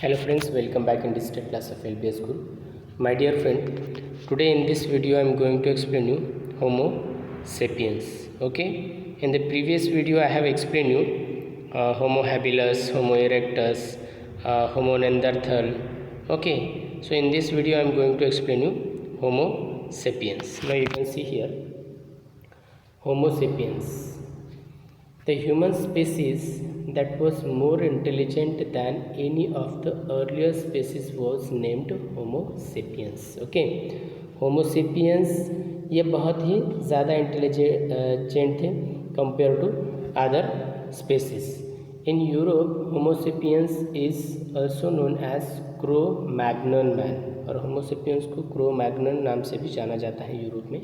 Hello friends, welcome back in digital class of LBS School. My dear friend, today in this video I am going to explain you Homo sapiens. Okay, in the previous video I have explained you Homo habilis, Homo erectus, Homo neanderthal. Okay, so in this video I am going to explain you Homo sapiens. Now you can see here Homo sapiens, the human species that was more intelligent than any of the earlier species was named Homo sapiens. Okay, Homo sapiens ये बहुत ही ज़्यादा intelligent थे compare to other species. In Europe, Homo sapiens is also known as Cro-Magnon man, और Homo sapiens को Cro-Magnon नाम से भी जाना जाता है यूरोप में.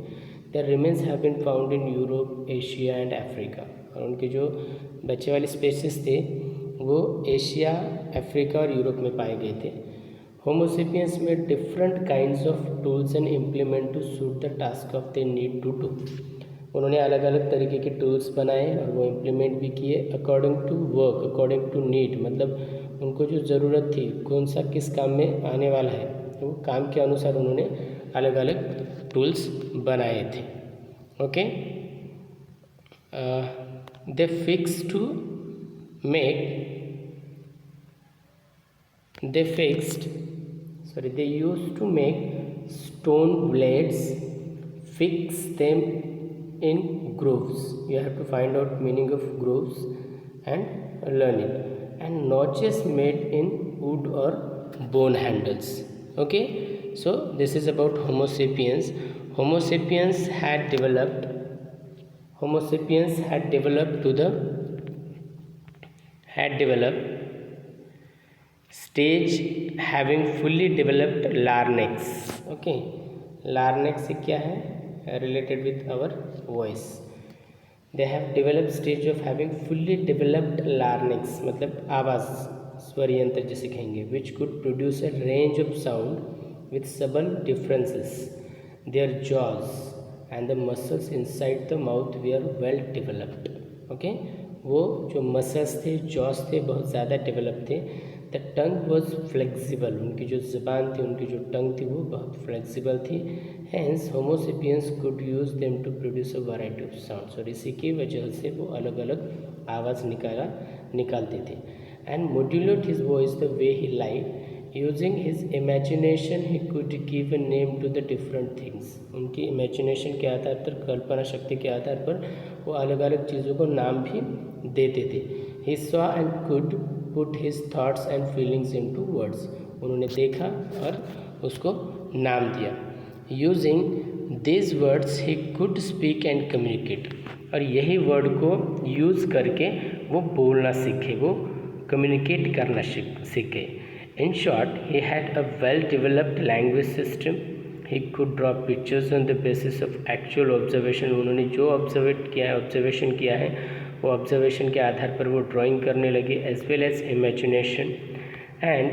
Their remains have been found in Europe, Asia and Africa. और उनके जो बच्चे वाले स्पेसीज थे वो एशिया, अफ्रीका और यूरोप में पाए गए थे. Homo sapiens made different kinds of tools and implement to suit the task of they need to do. उन्होंने अलग अलग तरीके के टूल्स बनाए और वो इम्प्लीमेंट भी किए according to work, according to need. मतलब उनको जो ज़रूरत थी, कौन सा किस काम में आने वाला है, वो काम के अनुसार उन्होंने अलग अलग टूल्स बनाए थे. Okay, they used to make stone blades, fix them in grooves. You have to find out meaning of grooves and learn it. And notches made in wood or bone handles. Okay, so this is about Homo sapiens. Homo sapiens had developed stage having fully developed larynx. Okay, larynx क्या है? Related with our voice. They have developed stage of having fully developed larynx, मतलब आवाज़ स्वर यंत्र जिसे कहेंगे, which could produce a range of sound with subtle differences. Their jaws and the muscles inside the mouth were well developed. Okay, वो जो muscles थे, Jos थे, बहुत ज़्यादा डेवलप थे. द टंग वॉज फ्लेक्सिबल, उनकी जो ज़बान थी, उनकी जो टंग थी वो बहुत फ्लेक्सिबल थी. Hence Homo sapiens could use them to produce a variety of sounds, और इसी की वजह से वो अलग अलग आवाज़ निकालते थे. And modulate his voice the way he like. Using his imagination he could give a name to the different things. उनकी इमेजिनेशन के आधार पर, कल्पना शक्ति के आधार पर वो अलग अलग चीज़ों को नाम भी देते थे. He saw and could put his thoughts and feelings into words. उन्होंने देखा और उसको नाम दिया. Using this words he could speak and communicate, और यही वर्ड को यूज़ करके वो बोलना सीखे, वो कम्युनिकेट करना सीखे. In short, he had a well-developed language system. He could draw pictures on the basis of actual observation. उन्होंने जो ऑब्जर्वेशन किया है वो ऑब्जर्वेशन के आधार पर वो ड्राइंग करने लगे, as well as imagination. And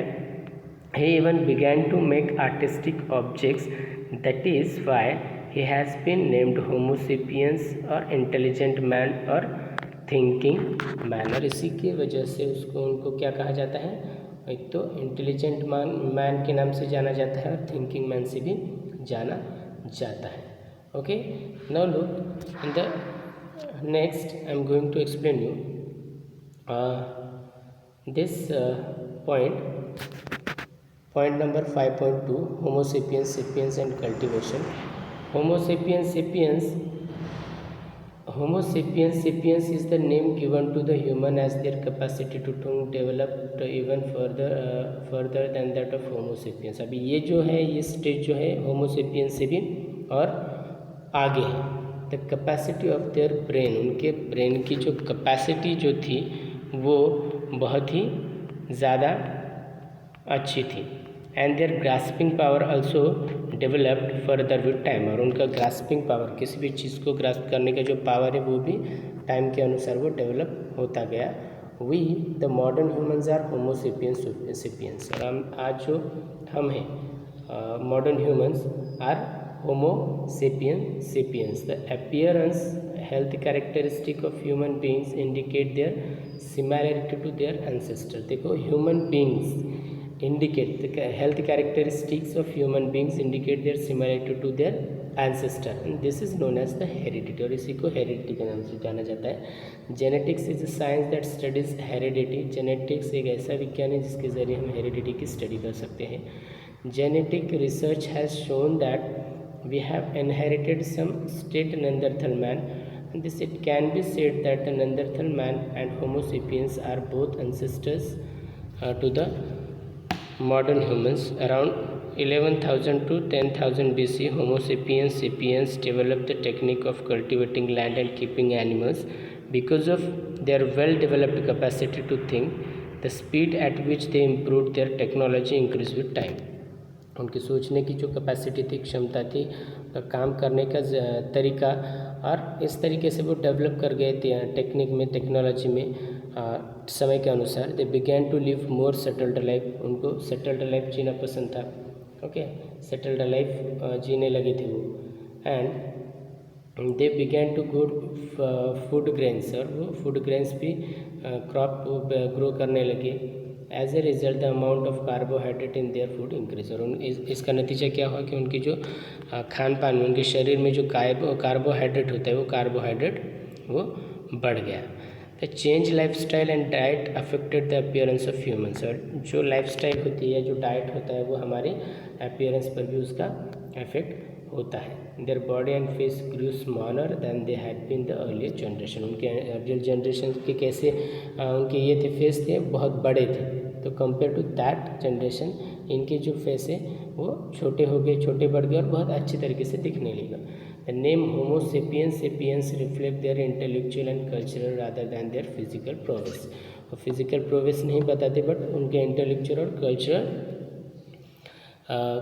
he even began to make artistic objects. That is why he has been named Homo sapiens, or intelligent man, or thinking man. और इसी की वजह से उनको क्या कहा जाता है? एक तो इंटेलिजेंट मैन के नाम से जाना जाता है और थिंकिंग मैन से भी जाना जाता है. Okay, now look in the next I am going to explain you this point number 5.2, Homo sapiens, sapiens and cultivation. Homo sapiens is the name given to the human as their capacity to think developed even further than that of Homo sapiens. अभी ये जो है, ये stage जो है Homo sapiens से भी और आगे है. The capacity of their brain, उनके ब्रेन की जो कैपेसिटी जो थी वो बहुत ही ज़्यादा अच्छी थी. And their grasping power also developed further with time, और उनका ग्रास्पिंग पावर, किसी भी चीज़ को ग्रास्प करने का जो पावर है वो भी टाइम के अनुसार वो डेवलप होता गया. We the modern humans are Homo sapiens, और आज जो हम हैं modern humans are Homo sapiens. The appearance, health characteristic of human beings indicate their similarity to their ancestor. देखो, human beings indicate the health characteristics of human beings indicate their similarity to their ancestor, and this is known as the heredity, और इसी को heredity के नाम से जाना जाता है। Genetics is a science that studies heredity. Genetics एक ऐसा विज्ञान है जिसके ज़रिए हम हेरिडिटी की स्टडी कर सकते हैं। Genetic research has shown that we have inherited some state Neanderthal man. This it can be said that the Neanderthal man and Homo sapiens are both ancestors to the modern humans. Around 11,000 to 10,000 BC, Homo sapiens developed the technique of cultivating land and keeping animals. Because of their well-developed capacity to think, the speed at which they improved their technology increased with time. उनकी सोचने की जो capacity थी, क्षमता थी, काम करने का तरीका, और इस तरीके से वो डेवलप कर गए थे टेक्निक में, टेक्नोलॉजी में समय के अनुसार। They began to live more settled life. उनको सेटल्ड लाइफ जीना पसंद था। ओके, सेटल्ड लाइफ जीने लगे थे वो। And they began to grow food grains, और वो फूड ग्रेन्स भी क्रॉप ग्रो करने लगे। As a result the amount of carbohydrate in their food increase. और इसका नतीजा क्या हुआ कि उनकी जो खान पान में, उनके शरीर में जो कार्बोहाइड्रेट होता है, वो कार्बोहाइड्रेट वो बढ़ गया। The change life style and diet affected the appearance of humans. और जो लाइफ स्टाइल होती है, जो डाइट होता है, वो हमारे अपीयरेंस पर भी उसका इफेक्ट होता है। Their body and face grew smaller than they had been the earlier generation. उनके अर्लियर जनरेशन के कैसे उनके ये थे, फेस थे बहुत बड़े थे, तो कंपेयर टू दैट जनरेशन इनके जो फेस है वो छोटे हो गए, छोटे बढ़ गए और बहुत अच्छी तरीके से दिखने लगा। The name homo sapiens reflect there intellectual and cultural rather than their physical progress. और फिजिकल प्रोग्रेस नहीं बताते, बट उनके इंटेलेक्चुअल और कल्चरल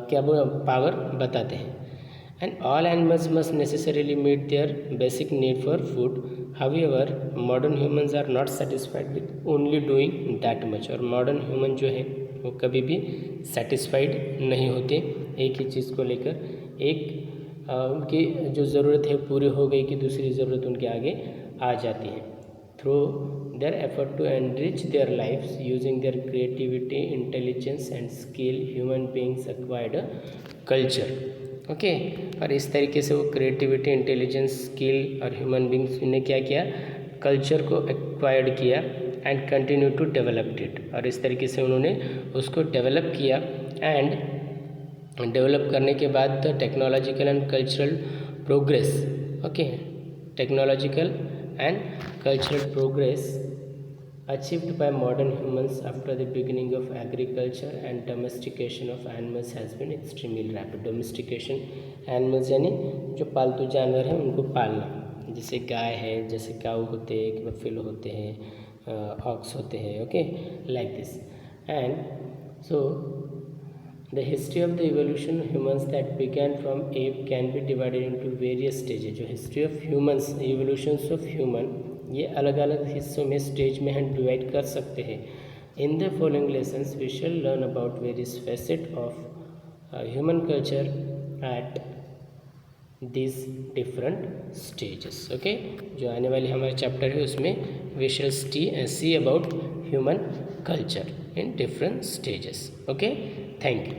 क्या वो पावर बताते हैं। And all animals must necessarily meet their basic need for food. However, modern humans are not satisfied with only doing that much. और modern human जो है वो कभी भी satisfied नहीं होते एक ही चीज़ को लेकर। एक उनकी जो ज़रूरत है पूरी हो गई कि दूसरी ज़रूरत उनके आगे आ जाती है। Through their effort to enrich their lives using their creativity, intelligence and skill, human beings acquired a culture. Okay, और इस तरीके से वो क्रिएटिविटी, इंटेलिजेंस, स्किल और ह्यूमन बींग्स ने क्या किया, कल्चर को एक्वायर्ड किया and continue to develop it. और इस तरीके से उन्होंने उसको डेवलप किया, एंड डेवलप करने के बाद technological and cultural progress, okay, technological and cultural progress achieved by modern humans after the beginning of agriculture and domestication of animals has been extremely rapid. Domestication animals यानी जो पालतू जानवर हैं उनको पालना, जैसे गाय है, जैसे काऊ होते हैं, बफेल होते हैं, ऑक्स होते हैं, okay, like this. And so the history of the evolution of humans that began from ape can be divided into various stages. जो history of humans, evolutions of human, ये अलग अलग हिस्सों में, स्टेज में हम डिवाइड कर सकते हैं। In the following lessons we shall learn about various facet of human culture at this different stages. Okay, जो आने वाले हमारे चैप्टर है उसमें we shall see about human culture in different stages. Okay, thank you.